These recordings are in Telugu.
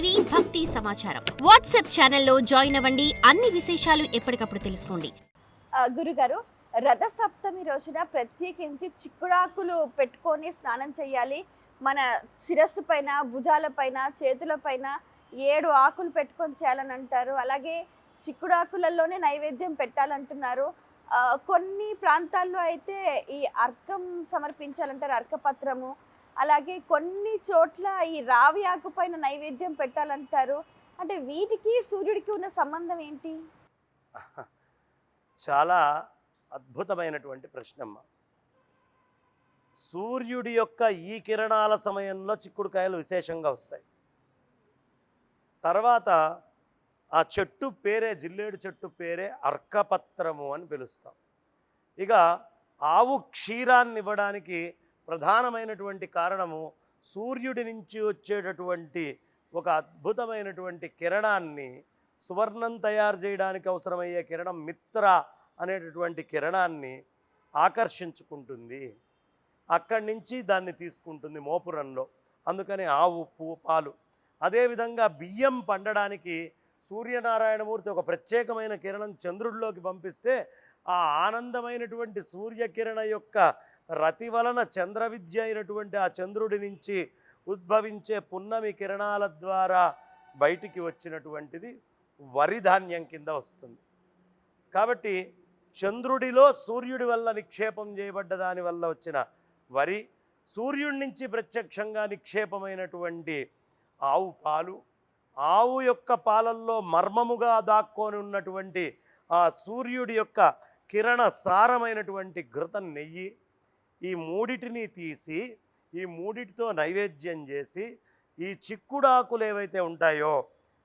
టీవీ భక్తి సమాచారం వాట్సాప్ ఛానల్లో జాయిన్ అవ్వండి. అన్ని విశేషాలు ఎప్పటికప్పుడు తెలుసుకోండి. గురుగారు, రథ సప్తమి రోజున ప్రత్యేకించి చిక్కుడాకులు పెట్టుకొని స్నానం చేయాలి. మన శిరస్సు పైన, భుజాల పైన, చేతుల పైన 7 ఆకులు పెట్టుకొని చేయాలని అంటారు. అలాగే చిక్కుడాకులలోనే నైవేద్యం పెట్టాలంటున్నారు. కొన్ని ప్రాంతాల్లో అయితే ఈ అర్కం సమర్పించాలంటారు, అర్కపత్రము. అలాగే కొన్ని చోట్ల ఈ రావి ఆకు పైన నైవేద్యం పెట్టాలంటారు. అంటే వీటికి సూర్యుడికి ఉన్న సంబంధం ఏంటి? చాలా అద్భుతమైనటువంటి ప్రశ్నమ్మ. సూర్యుడి యొక్క ఈ కిరణాల సమయంలో చిక్కుడుకాయలు విశేషంగా వస్తాయి. తర్వాత ఆ చెట్టు పేరే, జిల్లేడు చెట్టు పేరే అర్కపత్రము అని పిలుస్తాం. ఇక ఆవు క్షీరాన్ని ఇవ్వడానికి ప్రధానమైనటువంటి కారణము సూర్యుడి నుంచి వచ్చేటటువంటి ఒక అద్భుతమైనటువంటి కిరణాన్ని, సువర్ణం తయారు చేయడానికి అవసరమయ్యే కిరణం మిత్ర అనేటటువంటి కిరణాన్ని ఆకర్షించుకుంటుంది. అక్కడి నుంచి దాన్ని తీసుకుంటుంది మోపురంలో. అందుకని ఆవు పాలు. అదేవిధంగా బియ్యం పండడానికి సూర్యనారాయణమూర్తి ఒక ప్రత్యేకమైన కిరణం చంద్రుడిలోకి పంపిస్తే ఆ ఆనందమైనటువంటి సూర్యకిరణ యొక్క రతి వలన చంద్ర విద్య అయినటువంటి ఆ చంద్రుడి నుంచి ఉద్భవించే పున్నమి కిరణాల ద్వారా బయటికి వచ్చినటువంటిది వరి ధాన్యం కింద వస్తుంది. కాబట్టి చంద్రుడిలో సూర్యుడి వల్ల నిక్షేపం చేయబడ్డ దాని వల్ల వచ్చిన వరి, సూర్యుడి నుంచి ప్రత్యక్షంగా నిక్షేపమైనటువంటి ఆవు పాలు, ఆవు యొక్క పాలల్లో మర్మముగా దాక్కొని ఉన్నటువంటి ఆ సూర్యుడి యొక్క కిరణ సారమైనటువంటి ఘృత నెయ్యి, ఈ మూడిటిని తీసి ఈ మూడిటితో నైవేద్యం చేసి ఈ చిక్కుడాకులు ఏవైతే ఉంటాయో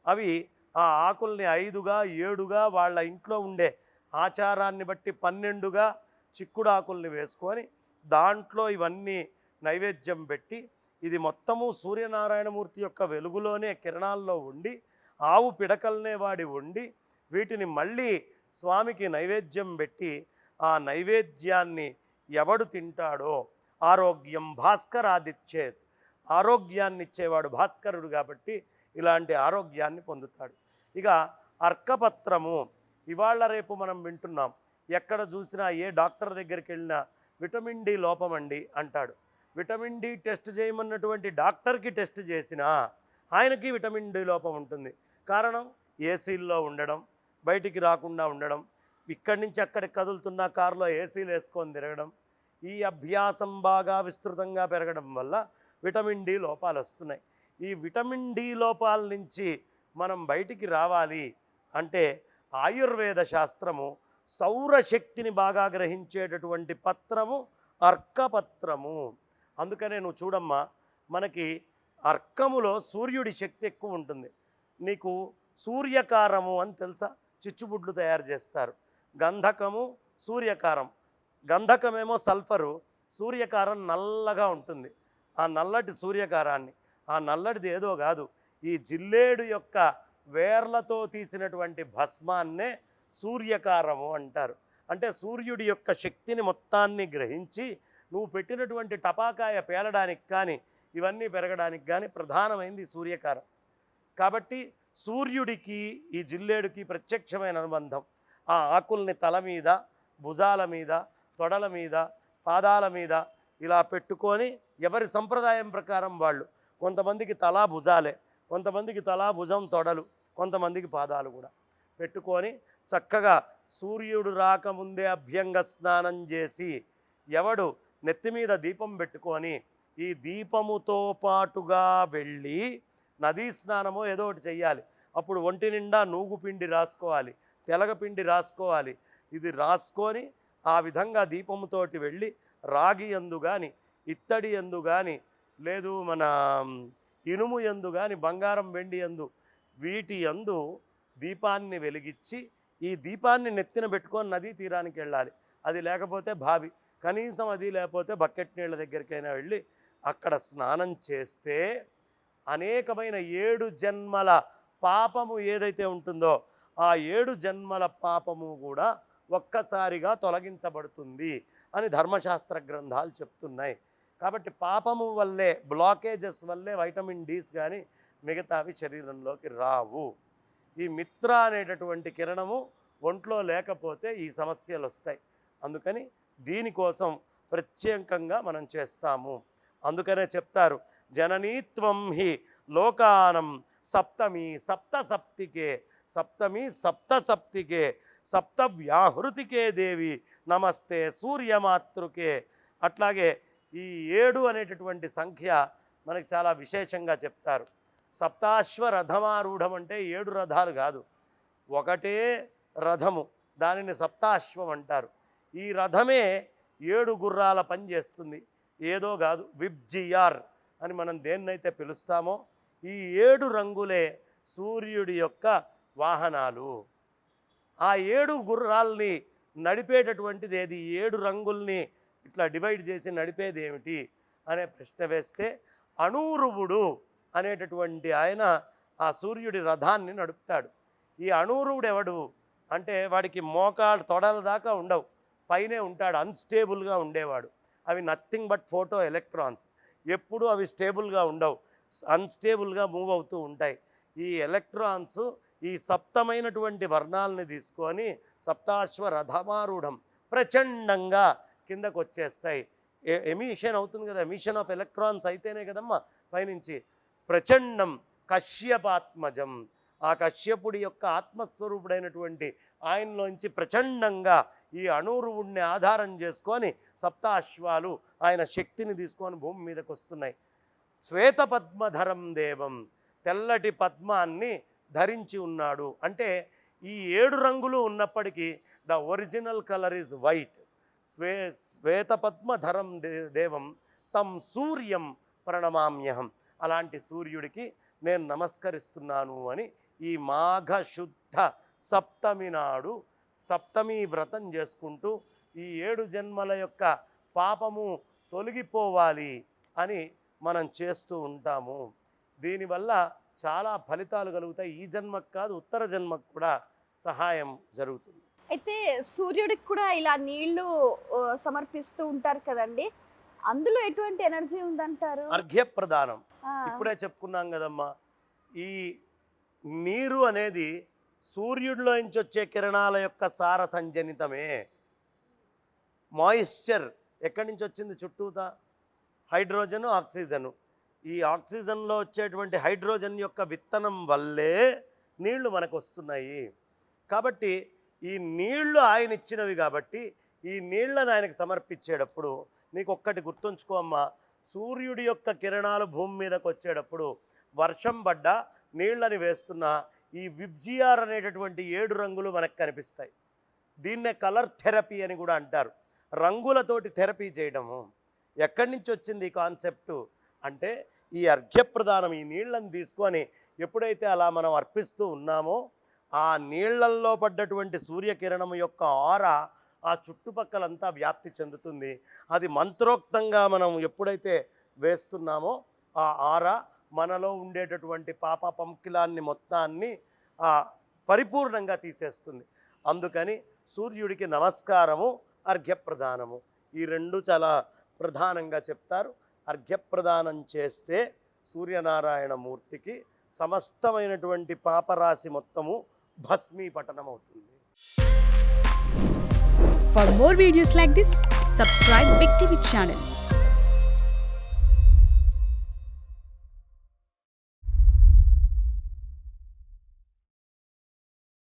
అవి ఆ ఆకుల్ని 5గా 7గా వాళ్ళ ఇంట్లో ఉండే ఆచారాన్ని బట్టి 12గా చిక్కుడాకుల్ని వేసుకొని దాంట్లో ఇవన్నీ నైవేద్యం పెట్టి, ఇది మొత్తము సూర్యనారాయణమూర్తి యొక్క వెలుగులోనే కిరణాల్లో ఉండి ఆవు పిడకల్నే వాడి ఉండి వీటిని మళ్ళీ స్వామికి నైవేద్యం పెట్టి ఆ నైవేద్యాన్ని ఎవడు తింటాడో ఆరోగ్యం భాస్కరాదిచ్చేత్, ఆరోగ్యాన్ని ఇచ్చేవాడు భాస్కరుడు కాబట్టి ఇలాంటి ఆరోగ్యాన్ని పొందుతాడు. ఇక అర్కపత్రము ఇవాళ రేపు మనం వింటున్నాం. ఎక్కడ చూసినా ఏ డాక్టర్ దగ్గరికి వెళ్ళినా విటమిన్ డి లోపం అండి అంటాడు. విటమిన్ డి టెస్ట్ చేయమన్నటువంటి డాక్టర్కి టెస్ట్ చేసినా ఆయనకి విటమిన్ డి లోపం ఉంటుంది. కారణం ఏసీల్లో ఉండడం, బయటికి రాకుండా ఉండడం, ఇక్కడి నుంచి అక్కడికి కదులుతున్న కారులో ఏసీలు వేసుకొని తిరగడం, ఈ అభ్యాసం బాగా విస్తృతంగా పెరగడం వల్ల విటమిన్ డి లోపాలు వస్తున్నాయి. ఈ విటమిన్ డి లోపాల నుంచి మనం బయటికి రావాలి అంటే ఆయుర్వేద శాస్త్రము సౌరశక్తిని బాగా గ్రహించేటటువంటి పత్రము అర్కపత్రము. అందుకనే నువ్వు చూడమ్మా, మనకి అర్కములో సూర్యుడి శక్తి ఎక్కువ ఉంటుంది. నీకు సూర్యకారము అని తెలుసా? చిచ్చుబుడ్లు తయారు చేస్తారు. గంధకము, సూర్యకారం. గంధకమేమో సల్ఫరు, సూర్యకారం నల్లగా ఉంటుంది. ఆ నల్లటి సూర్యకారాన్ని, ఆ నల్లటిది ఏదో కాదు, ఈ జిల్లేడు యొక్క వేర్లతో తీసినటువంటి భస్మాన్నే సూర్యకారము అంటారు. అంటే సూర్యుడి యొక్క శక్తిని మొత్తాన్ని గ్రహించి నువ్వు పెట్టినటువంటి టపాకాయ పేలడానికి కానీ ఇవన్నీ పెరగడానికి కానీ ప్రధానమైంది సూర్యకారం. కాబట్టి సూర్యుడికి ఈ జిల్లేడుకి ప్రత్యక్షమైన అనుబంధం. ఆ ఆకుల్ని తల మీద, భుజాల మీద, తొడల మీద, పాదాల మీద ఇలా పెట్టుకొని ఎవరి సంప్రదాయం ప్రకారం వాళ్ళు, కొంతమందికి తలా భుజాలే, కొంతమందికి తలా భుజం తొడలు, కొంతమందికి పాదాలు కూడా పెట్టుకొని చక్కగా సూర్యుడు రాకముందే అభ్యంగ స్నానం చేసి ఎవడు నెత్తి మీద దీపం పెట్టుకొని ఈ దీపముతో పాటుగా వెళ్ళి నదీ స్నానమో ఏదో ఒకటి చెయ్యాలి. అప్పుడు ఒంటి నిండా నూగు పిండి రాసుకోవాలి, తెలగపిండి రాసుకోవాలి. ఇది రాసుకొని ఆ విధంగా దీపముతోటి వెళ్ళి రాగి యందు కానీ, ఇత్తడి యందు కానీ, లేదు మన ఇనుము యందు కానీ, బంగారం వెండి యందు, వీటి యందు దీపాన్ని వెలిగించి ఈ దీపాన్ని నెత్తిన పెట్టుకొని నదీ తీరానికి వెళ్ళాలి. అది లేకపోతే బావి, కనీసం అది లేకపోతే బకెట్ నీళ్ళ దగ్గరికైనా వెళ్ళి అక్కడ స్నానం చేస్తే అనేకమైన 7 జన్మల పాపము ఏదైతే ఉంటుందో ఆ 7 జన్మల పాపము కూడా ఒక్కసారిగా తొలగించబడుతుంది అని ధర్మశాస్త్ర గ్రంథాలు చెప్తున్నాయి. కాబట్టి పాపము వల్లే, బ్లాకేజెస్ వల్లే వైటమిన్ డీస్ కానీ మిగతావి శరీరంలోకి రావు. ఈ మిత్ర అనేటటువంటి కిరణము ఒంట్లో లేకపోతే ఈ సమస్యలు వస్తాయి. అందుకని దీనికోసం ప్రత్యేకంగా మనం చేస్తాము. అందుకనే చెప్తారు, జననీత్వం హి లోకానం సప్తమి సప్తసప్తికే, సప్తమి సప్తసప్తికే, సప్తవ్యాహృతికే దేవి నమస్తే సూర్యమాతృకే. అట్లాగే ఈ 7 అనేటటువంటి సంఖ్య మనకి చాలా విశేషంగా చెప్తారు. సప్తాశ్వ రథమారూఢం అంటే 7 రథాలు కాదు, ఒకటే రథము, దానిని సప్తాశ్వం అంటారు. ఈ రథమే 7 గుర్రాల పని చేస్తుంది, ఏదో కాదు. విబ్జియార్ అని మనం దేన్నైతే పిలుస్తామో ఈ 7 రంగులే సూర్యుడి యొక్క వాహనాలు. ఆ 7 గుర్రాల్ని నడిపేటటువంటిది ఏది? 7 రంగుల్ని ఇట్లా డివైడ్ చేసి నడిపేది ఏమిటి అనే ప్రశ్న వేస్తే అణూరువుడు అనేటటువంటి ఆయన ఆ సూర్యుడి రథాన్ని నడుపుతాడు. ఈ అణూరువుడు ఎవడు అంటే వాడికి మోకాలు తొడల దాకా ఉండవు, పైనే ఉంటాడు, అన్స్టేబుల్గా ఉండేవాడు. అవి నథింగ్ బట్ ఫోటో ఎలక్ట్రాన్స్. ఎప్పుడూ అవి స్టేబుల్గా ఉండవు, అన్స్టేబుల్గా మూవ్ అవుతూ ఉంటాయి. ఈ ఎలక్ట్రాన్స్ ఈ సప్తమైనటువంటి వర్ణాలని తీసుకొని సప్తాశ్వ రథమారూఢం ప్రచండంగా కిందకు వచ్చేస్తాయి. ఎమిషన్ అవుతుంది కదా, ఎమిషన్ ఆఫ్ ఎలక్ట్రాన్స్ అయితేనే కదమ్మా పైనుంచి. ప్రచండం కశ్యపాత్మజం, ఆ కశ్యపుడి యొక్క ఆత్మస్వరూపుడైనటువంటి ఆయనలోంచి ప్రచండంగా ఈ అణూరువుడిని ఆధారం చేసుకొని సప్తాశ్వాలు ఆయన శక్తిని తీసుకొని భూమి మీదకి వస్తున్నాయి. శ్వేతపద్మధరం దేవం, తెల్లటి పద్మాన్ని ధరించి ఉన్నాడు. అంటే ఈ 7 రంగులు ఉన్నప్పటికీ the original colour is white. శ్వేతపద్మధరం దేవం తం సూర్యం ప్రణమామ్యహం, అలాంటి సూర్యుడికి నేను నమస్కరిస్తున్నాను అని ఈ మాఘశుద్ధ సప్తమి నాడు సప్తమి వ్రతం చేసుకుంటూ ఈ 7 జన్మల యొక్క పాపము తొలగిపోవాలి అని మనం చేస్తూ ఉంటాము. దీనివల్ల చాలా ఫలితాలు కలుగుతాయి. ఈ జన్మకు కాదు, ఉత్తర జన్మకు కూడా సహాయం జరుగుతుంది. అయితే సూర్యుడికి కూడా ఇలా నీళ్లు సమర్పిస్తూ ఉంటారు కదండి, అందులో ఎటువంటి ఎనర్జీ ఉందంటారు? అర్ఘ్యప్రదానం ఇప్పుడే చెప్పుకున్నాం కదమ్మా. ఈ నీరు అనేది సూర్యుడిలో నుంచి వచ్చే కిరణాల యొక్క సార సంజనితమే. మాయిశ్చర్ ఎక్కడి నుంచి వచ్చింది? చుట్టూతా హైడ్రోజను, ఆక్సిజను. ఈ ఆక్సిజన్లో వచ్చేటువంటి హైడ్రోజన్ యొక్క విత్తనం వల్లే నీళ్లు మనకు వస్తున్నాయి. కాబట్టి ఈ నీళ్లు ఆయన ఇచ్చినవి కాబట్టి ఈ నీళ్లను ఆయనకు సమర్పించేటప్పుడు నీకు ఒక్కటి గుర్తుంచుకో అమ్మా, సూర్యుడి యొక్క కిరణాలు భూమి మీదకి వచ్చేటప్పుడు వర్షం పడ్డ నీళ్ళని వేస్తున్న ఈ విబ్జిఆర్ అనేటటువంటి 7 రంగులు మనకు కనిపిస్తాయి. దీన్నే కలర్ థెరపీ అని కూడా అంటారు. రంగులతోటి థెరపీ చేయడము. ఎక్కడి నుంచి వచ్చింది ఈ కాన్సెప్టు అంటే ఈ అర్ఘ్యప్రదానం, ఈ నీళ్ళని తీసుకొని ఎప్పుడైతే అలా మనం అర్పిస్తూ ఉన్నామో ఆ నీళ్లల్లో పడ్డటువంటి సూర్యకిరణం యొక్క ఆరా ఆ చుట్టుపక్కలంతా వ్యాప్తి చెందుతుంది. అది మంత్రోక్తంగా మనం ఎప్పుడైతే వేస్తున్నామో ఆ ఆరా మనలో ఉండేటటువంటి పాప పంకిలాన్ని మొత్తాన్ని పరిపూర్ణంగా తీసేస్తుంది. అందుకని సూర్యుడికి నమస్కారము, అర్ఘ్యప్రదానము, ఈ 2 చాలా ప్రధానంగా చెప్తారు. అర్ఘ్యప్రదానం చేస్తే సూర్యనారాయణ మూర్తికి సమస్తమైనటువంటి పాపరాశి మొత్తము భస్మీపటనం అవుతుంది. For more videos like this, subscribe Big TV channel.